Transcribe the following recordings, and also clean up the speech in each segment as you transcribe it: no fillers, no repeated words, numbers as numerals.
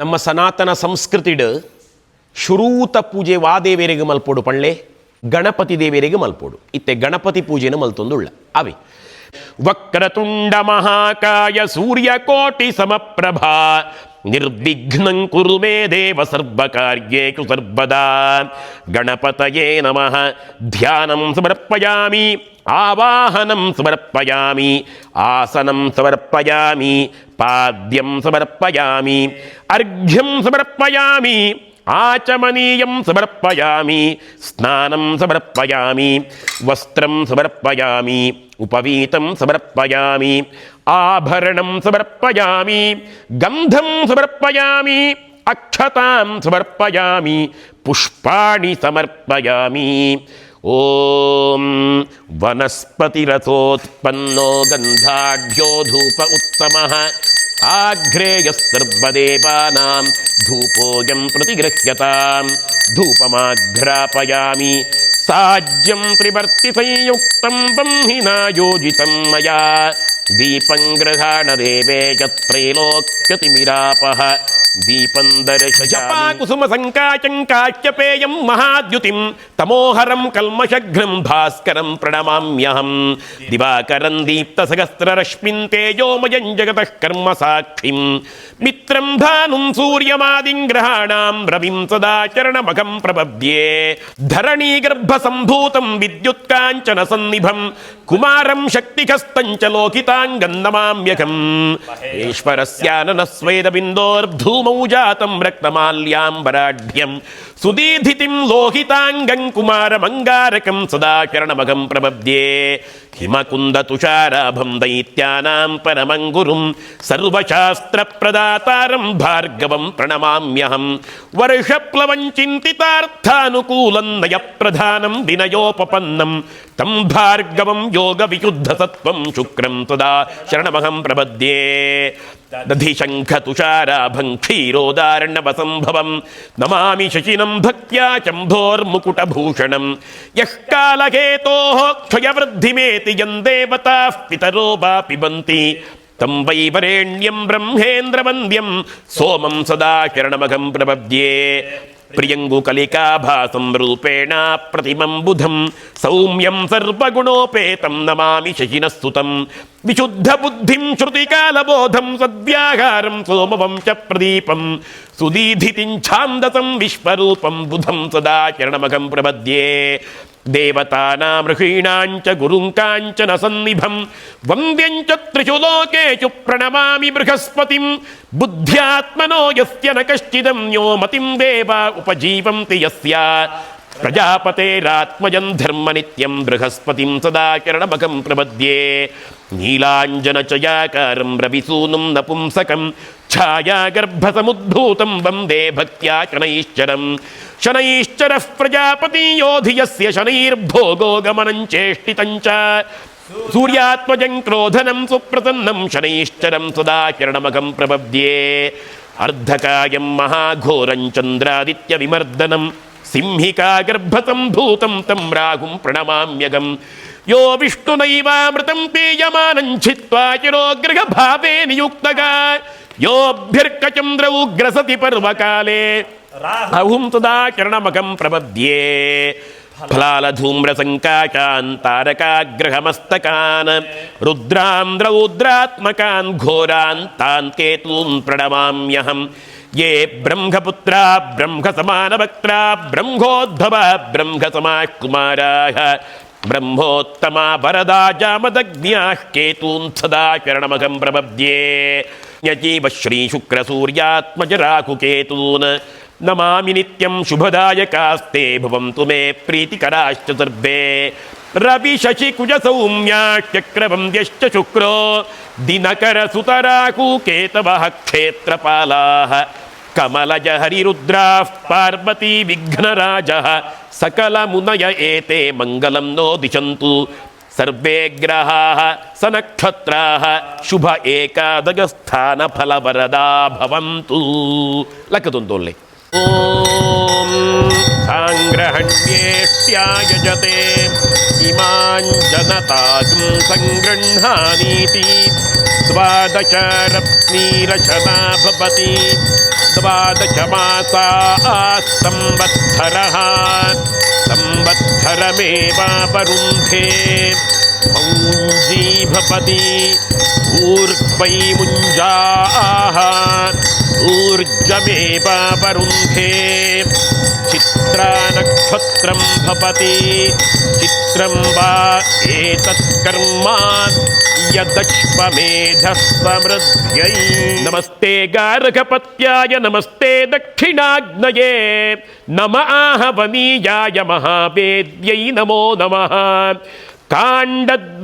ನಮ್ಮ ಸನಾತನ ಸಂಸ್ಕೃತಿಡ್ ಶುರೂತ ಪೂಜೆ ವಾದೇವೇರಿಗೆ ಮಲ್ಪೋಡು ಪಳ್ಳೆ ಗಣಪತಿ ದೇವರಿಗೆ ಮಲ್ಪೋಡು ಇತ್ತೆ ಗಣಪತಿ ಪೂಜೆನ ಮಲ್ತೊಂದುಳ್ಳ ಅವೇ ವಕ್ರತುಂಡ ಮಹಾಕಾಯ ಸೂರ್ಯಕೋಟಿ ಸಮಪ್ರಭಾ ನಿರ್ವಿಘ್ನಂ ಕುರು ಮೇ ದೇವ ಸರ್ವಕಾರ್ಯೇಷು ಸರ್ವದಾ ಗಣಪತಯೇ ನಮಃ ಧ್ಯಾನಂ ಸಮರ್ಪಯಾಮಿ ಆವಾಹನಂ ಸಮರ್ಪಯಾಮಿ ಆಸನಂ ಸಮರ್ಪಯಾಮಿ ಪಾದ್ಯಂ ಸಮರ್ಪಯಾಮಿ ಅರ್ಘ್ಯಂ ಸಮರ್ಪಯಾಮಿ ಆಚಮನೀಯಂ ಸಮರ್ಪಯಾಮಿ ಸ್ನಾನಂ ಸಮರ್ಪಯಾಮಿ ವಸ್ತ್ರಂ ಸಮರ್ಪಯಾಮಿ ಉಪವೀತಂ ಸಮರ್ಪಯಾಮಿ ಆಭರಣಂ ಸಮರ್ಪಯಾಮಿ ಗಂಧಂ ಸಮರ್ಪಯಾಮಿ ಅಕ್ಷತಾಂ ಸಮರ್ಪಯಾಮಿ ಪುಷ್ಪಾಣಿ ಸಮರ್ಪಯಾಮಿ ಓಂ ವನಸ್ಪತಿರಥೋತ್ಪನ್ನೋ ಗಂಧಾಢ್ಯೋ ಧೂಪ ಉತ್ತಮಃ ಆಗ್ರೇಯಸ್ಸರ್ವದೇವಾನಾಂ ಧೂಪೋಯಂ ಪ್ರತಿಗೃಹ್ಯತಾಂ ಧೂಪಮಾಘ್ರಾಪಯಾಮಿ ಸಾಜ್ಯಂ ತ್ರಿವರ್ತಿ ಸಂಯುಕ್ತಂ ಬಂಹಿನಾ ಯೋಜಿತಂ ಮಯಾ ದೀಪಂ ಗೃಹಾಣ ದೇವೇ ಯತ್ರೈಲೋಕ್ಯತಿಮಿರಾಪಃ ದೀಪಂ ದರ್ಶಯಾಮಿ ಕುಸುಮ ಸಂಕಾಚಂ ಕಾಶ್ಯಪೇಯಂ ಮಹಾದ್ಯುತಿಂ ತಮೋಹರಂ ಕಲ್ಮಷಘ್ನಂ ಭಾಸ್ಕರಂ ಪ್ರಣಮಾಮ್ಯಹಂ ದಿವಾಕರಂ ದೀಪ್ತ ಸಹಸ್ರರಶ್ಮಿನ್ ತೇಜೋಮಯಂ ಜಗತಃ ಕರ್ಮ ಸಾಕ್ಷಿಂ ಮಿತ್ರಂ ಭಾನುಂ ಸೂರ್ಯಮಾದಿಂ ಗ್ರಹಾಣಾಂ ರವಿಂ ಸದಾ ಚರಣಮಘಂ ಪ್ರಪದ್ಯೆ ಧರಣೀ ಗರ್ಭ ಸಂಭೂತಂ ವಿದ್ಯುತ್ ಕಾಂಚನ ಸನ್ನಿಭಂ ಕುಮಾರಂ ಶಕ್ತಿಕಸ್ತಂಚ ಲೋಕಿತಾಂಗಂ ನಮಾಮ್ಯಹಂ ಈಶ್ವರಸ್ಯಾನನ ಸ್ವೇದ ಬಿಂದೋರ್ಧೂಮೌ ಜಾತಂ ರಕ್ತಮಾಲ್ಯಾಂಬರಾಢ್ಯಂ ಸುದೀಧಿತಿಂ ಲೋಹಿತಾಂಗಂ ಕುಮಾರಮಂಗಾರಕಂ ಸದಾ ಚರಣಮಘಂ ಪ್ರಪದ್ಯೆ ಹಿಮಕುಂದ ತುಷಾರಾಭಂ ದೈತ್ಯಾನಾಂ ಪರಮಂ ಗುರುಂ ಸರ್ವಶಾಸ್ತ್ರ ಪ್ರದಾತಾರಂ ಭಾರ್ಗವಂ ಪ್ರಣಮಾಮ್ಯಹಂ ವರ್ಷಪ್ಲವಂ ಚಿಂತಿತಾರ್ಥಾನುಕೂಲಂ ನಯ ಪ್ರಧಾನಂ ವಿನಯೋಪಪನ್ನಂ ತಂ ಭಾರ್ಗವಂ ಯೋಗ ವಿಶುದ್ಧ ಸತ್ವಂ ಶುಕ್ರಂ ಸದಾ ಶರಣಮಹಂ ಪ್ರಪದ್ಯೆ ದಧಿಶಂಖ ತುಷಾರಾಭಂ ಕ್ಷೀರೋದಾರ್ಣವಸಂಭವಂ ನಮಾಮಿ ಶಶಿನಂ ಭಕ್ತ್ಯಾ ಶಂಭೋರ್ಮುಕುಟಭೂಷಣಂ ಯಃ ಕಾಲಹೇತೋಃ ಕ್ಷಯವೃದ್ಧಿಮೇತಿ ಯಂ ದೇವತಾಃ ಪಿತರೋ ವಾ ಪಿಬಂತಿ ತಂ ವೈ ವರೇಣ್ಯಂ ಬ್ರಹ್ಮೇಂದ್ರವಂದ್ಯಂ ಸೋಮಂ ಸದಾ ಶರಣಮಘಂ ಪ್ರಪದ್ಯೆ ಪ್ರಿಯಂಗುಕಲಿಕಾಭಾಸಂ ರೂಪೇಣ ಪ್ರತಿಮಂ ಬುಧಂ ಸೌಮ್ಯಂ ಸರ್ವಗುಣೋಪೇತಂ ನಮಾಮಿ ಶಶಿನಸ್ತುತಂ ವಿಶುದ್ಧ ಬುದ್ಧಿಂ ಶ್ರುತಿಕಾಲಬೋಧಂ ಸದ್ವ್ಯಾಹಾರಂ ಸೋಮವಂಶ ಪ್ರದೀಪಂ ಸುದೀಧಿತಿಂ ಛಾಂದಸಂ ವಿಶ್ವರೂಪಂ ಬುಧಂ ಸದಾ ಚರಣಮಘಂ ಪ್ರಪದ್ಯೆ ದೇವತಾನಾಂ ಋಷೀಣಾಂಚ ಗುರುಂ ಕಾಂಚನ ಸನ್ನಿಭಂ ವಂದ್ಯಂಚ ತ್ರಿಷು ಲೋಕೇಷು ಪ್ರಣಮಾಮಿ ಬೃಹಸ್ಪತಿಂ ಬುದ್ಧ್ಯಾತ್ಮನೋ ಯಸ್ಯ ನ ಕಶ್ಚಿದನ್ಯೋ ಮತಿಂ ದೇವ ಉಪಜೀವಂತಿ ಯಸ್ಯ ಪ್ರಜಾಪತೇರಾತ್ಮಜಂ ಧರ್ಮ ನಿತ್ಯಂ ಬೃಹಸ್ಪತಿಂ ಸದಾ ಚರಣಮಘಂ ಪ್ರಪದ್ಯೆ ನೀಲಾಂಜನ ಚಯಾಕಾರಂ ರವಿಸೂನುಂ ನಪುಂಸಕಂ ಛಾಯಾಗರ್ಭಸಮುದ್ಭೂತಂ ವಂದೇ ಭಕ್ತ್ಯಾ ಶನೈಶ್ಚರಂ ಶನೈಶ್ಚರಃ ಪ್ರಜಾಪತಿಯೋ ಧಿಯಸ್ಯ ಶನೈರ್ಭೋಗೋ ಗಮನಂ ಚೇಷ್ಟಿತಂಚ ಸೂರ್ಯಾತ್ಮಜಂ ಕ್ರೋಧನಂ ಸುಪ್ರಸನ್ನಂ ಶನೈಶ್ಚರಂ ಸದಾ ಚರಣಮಘಂ ಪ್ರಪದ್ಯೆ ಅರ್ಧಕಾಯಂ ಮಹಾಘೋರಂ ಚಂದ್ರಾದಿತ್ಯ ವಿಮರ್ದನಂ ಸಿಂಹಿಕಾ ಗರ್ಭಸಂಭೂತಂ ತಂ ರಾಹುಂ ಪ್ರಣಮಾಮ್ಯಗಂ ಯೋ ವಿಷ್ಣುನೈವಾಮೃತಂ ಪೀಯಮಾನಂ ಛಿತ್ವಾ ಚಿರೋಗ್ರಹ ಭಾವೇ ನಿಯುಕ್ತಃ ಯೋಭ್ಯರ್ಕಚಂದ್ರ ಉಗ್ರಸತಿ ಪರ್ವಕಾಲೇ ರಾಹುಂ ಸದಾ ಚರಣಮಘಂ ಪ್ರಪದ್ಯೆ ಫಲಾಲಧೂಮ್ರ ಸಂಕಾಚಾನ್ ತಾರಕಾಗ್ರಹಮಸ್ತಕಾನ್ ರುದ್ರಾನ್ ರೌದ್ರಾತ್ಮಕಾನ್ ಘೋರಾನ್ ತಾನ್ ಕೇತೂನ್ ಪ್ರಣಮಾಮ್ಯಹಂ ಯೇ ಬ್ರಹ್ಮಪುತ್ರ ಬ್ರಹ್ಮಸಮಾನವಕ್ತ್ರ ಬ್ರಹ್ಮೋದ್ಭವ ಬ್ರಹ್ಮಸಮಾಃ ಕುಮಾರಾಃ ಬ್ರಹ್ಮೋತ್ತಮ ವರದಾ ಜಾಮದಗ್ನ್ಯಾಃ ಕೇತೂನ್ ಸದಾ ಚರಣಮಘಂ ಪ್ರಪದ್ಯೆ ಯಜೀವ ಶ್ರೀ ಶುಕ್ರ ಸೂರ್ಯಾತ್ಮಜ ರಾಹುಕೇತೂನ್ ನಮಾಮಿ ನಿತ್ಯಂ ಶುಭದಾಯಕಾಸ್ತೆ ಭವಂತು ಮೇ ಪ್ರೀತಿಕರಾಶ್ಚ ಸರ್ವೇ ರವಿ ಶಶಿ ಕುಜ ಸೌಮ್ಯಾಶ್ಚಕ್ರವಂದ್ಯಶ್ಚ ಶುಕ್ರೋ ದಿನಕರ ಸುತರಾಹು ಕೇತವಃ ಕ್ಷೇತ್ರಪಾಲಾಃ ಕಮಲಜ ಹರಿರುದ್ರಾಃ ಪಾರ್ವತಿ ವಿಘ್ನರಾಜಃ ಸಕಲ ಮುನಯ ಏತೆ ಮಂಗಲಂ ನೋ ದಿಶಂತು ಸರ್ವೇ ಗ್ರಹಾಃ ಸನಕ್ಷತ್ರಾಃ ಶುಭ ಏಕಾದಶ ಸ್ಥಾನ ಫಲವರದಾ ಭವಂತು ಲಕ್ಕದೊಂದೊಲ್ಲೆ ಓಂ ದ್ವಾದಶ ರತ್ನೀರಶನಾ ಭವತಿ ದ್ವಾದಶ ಮಾಸಾ ಸಂವತ್ಸರಃ ಸಂವತ್ಸರಮೇವಾವರುಂಧೆ ಮೌಂಜೀ ಭವತಿ ಊರ್ಧ್ವೈ ಮುಂಜಾಃ ಊರ್ಜಮೇವಾವರುಂಧೆ ಚಿತ್ರಾ ನಕ್ಷತ್ರಂ ಭವತಿ ಚಿತ್ರಂ ವಾ ಏತತ್ ಕರ್ಮ ಯದಶ್ವಮೇಧಃ ಸಮೃದ್ಧೈ ನಮಸ್ತೆ ಗಾರ್ಗಪತ್ಯಾಯ ನಮಸ್ತೆ ದಕ್ಷಿಣಾಗ್ನಯೇ ನಮ ಆಹವನೀಯಾಯ ಮಹಾವೇದ್ಯೈ ನಮೋ ನಮಃ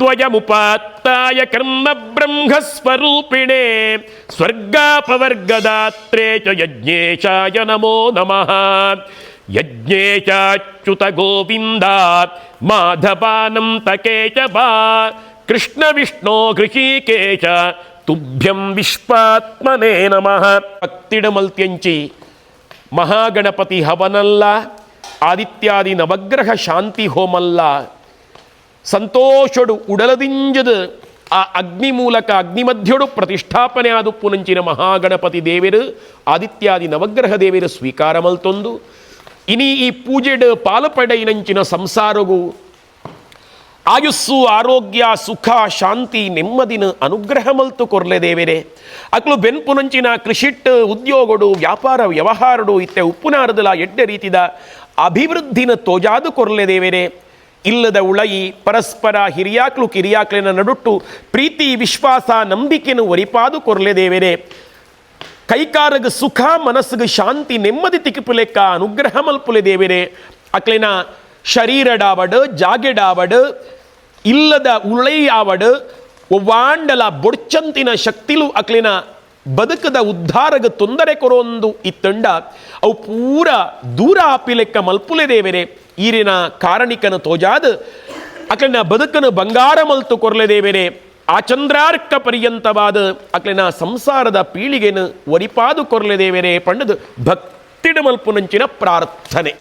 ಕಾಂಡದ್ವಯಮುಪಾತ್ತಾಯ ಕರ್ಮ ಬ್ರಹ್ಮಸ್ವರೂಪಿಣೆ ಸ್ವರ್ಗಾಪವರ್ಗದಾತ್ರೇ ಚ ಯಜ್ಞೇಶಾಯ ನಮೋ ನಮಃ ಯಜ್ಞೇಶಾಚ್ಯುತ ಗೋವಿಂದ ಮಾಧವಾನಂತ ಕೇಶವ ಕೃಷ್ಣ ವಿಷ್ಣು ಹೃಷಿಕೇಶ ತುಭ್ಯಂ ವಿಶ್ವಾತ್ಮನೇ ನಮಃ ಭಕ್ತಿಡಮಲ್ತ್ಯಂಚಿ ಮಹಾಗಣಪತಿ ಹವನಲ್ಲ ಆದಿತ್ಯಾದಿ ನವಗ್ರಹ ಶಾಂತಿ ಹೋಮಲ್ಲ ಸಂತೋಷಡು ಉಡಲದಿಂಜದ ಆ ಅಗ್ನಿ ಮೂಲಕ ಅಗ್ನಿ ಮಧ್ಯೊಡು ಪ್ರತಿಷ್ಠಾಪನೆ ಆದು ಪುನಂಚಿನ ಮಹಾಗಣಪತಿ ದೇವರು ಆದಿತ್ಯಾದಿ ನವಗ್ರಹ ದೇವರು ಸ್ವೀಕಾರ ಮಲ್ತೊಂದು ಇನಿ ಈ ಪೂಜೆಡು ಪಾಲಪಡೆಯಿನಂಚಿನ ಸಂಸಾರಗೂ ಆಯುಸ್ಸು ಆರೋಗ್ಯ ಸುಖ ಶಾಂತಿ ನೆಮ್ಮದಿನ ಅನುಗ್ರಹ ಮಲ್ತು ಕೊರ್ಲೆ ದೇವರೇ ಅಕ್ಲು ಬೆನ್ಪುನಂಚಿನ ಕೃಷಿಟ್ ಉದ್ಯೋಗಡು ವ್ಯಾಪಾರ ವ್ಯವಹಾರಡು ಇತ್ತೆ ಉಪ್ಪುನಾರದಲ ಎಡ್ಡೆ ರೀತಿದ ಅಭಿವೃದ್ಧಿನ ತೋಜಾದು ಕೊರ್ಲೆ ದೇವರೇ ಇಲ್ಲದ ಉಳಯಿ ಪರಸ್ಪರ ಹಿರಿಯಾಕ್ಲು ಕಿರಿಯಾಕ್ಲಿನ ನಡುಟ್ಟು ಪ್ರೀತಿ ವಿಶ್ವಾಸ ನಂಬಿಕೆನು ಒರಿಪಾದು ಕೊರ್ಲೆ ದೇವರೇ ಕೈಕಾರಗ ಸುಖ ಮನಸ್ಸಿಗೆ ಶಾಂತಿ ನೆಮ್ಮದಿ ತಿಕ್ಕಿಪುಲೆಕ್ಕ ಅನುಗ್ರಹ ಮಲ್ಪುಲೆ ದೇವರೇ ಅಕ್ಲಿನ ಶರೀರಡಾವಡು ಜಾಗೆಡಾವಡು ಇಲ್ಲದ ಉಳೈ ಆವಡು ಒವ್ವಾಂಡಲ ಬೊಡ್ಚಂತಿನ ಶಕ್ತಿಲು ಅಕ್ಲಿನ ಬದುಕದ ಉದ್ಧಾರಗ ತೊಂದರೆ ಕೊರೊಂದು ಇತ್ತಂಡ ಅವು ಪೂರ ದೂರ ಆಪಿಲೆಕ್ಕ ಮಲ್ಪುಲೆ ದೇವರೇ ಈರಿನ ಕಾರಣಿಕನ ತೋಜಾದ ಅಕ್ಲಿನ ಬದುಕನು ಬಂಗಾರ ಮಲ್ತು ಕೊರ್ಲೆ ದೇವರೇ ಆ ಚಂದ್ರಾರ್ಕ ಪರ್ಯಂತವಾದ ಅಕ್ಲಿನ ಸಂಸಾರದ ಪೀಳಿಗೆನು ಒರಿಪಾದು ಕೊರ್ಲೆ ದೇವರೇ ಪಂಡದು ಭಕ್ತಿಡ ಮಲ್ಪುನಂಚಿನ ಪ್ರಾರ್ಥನೆ.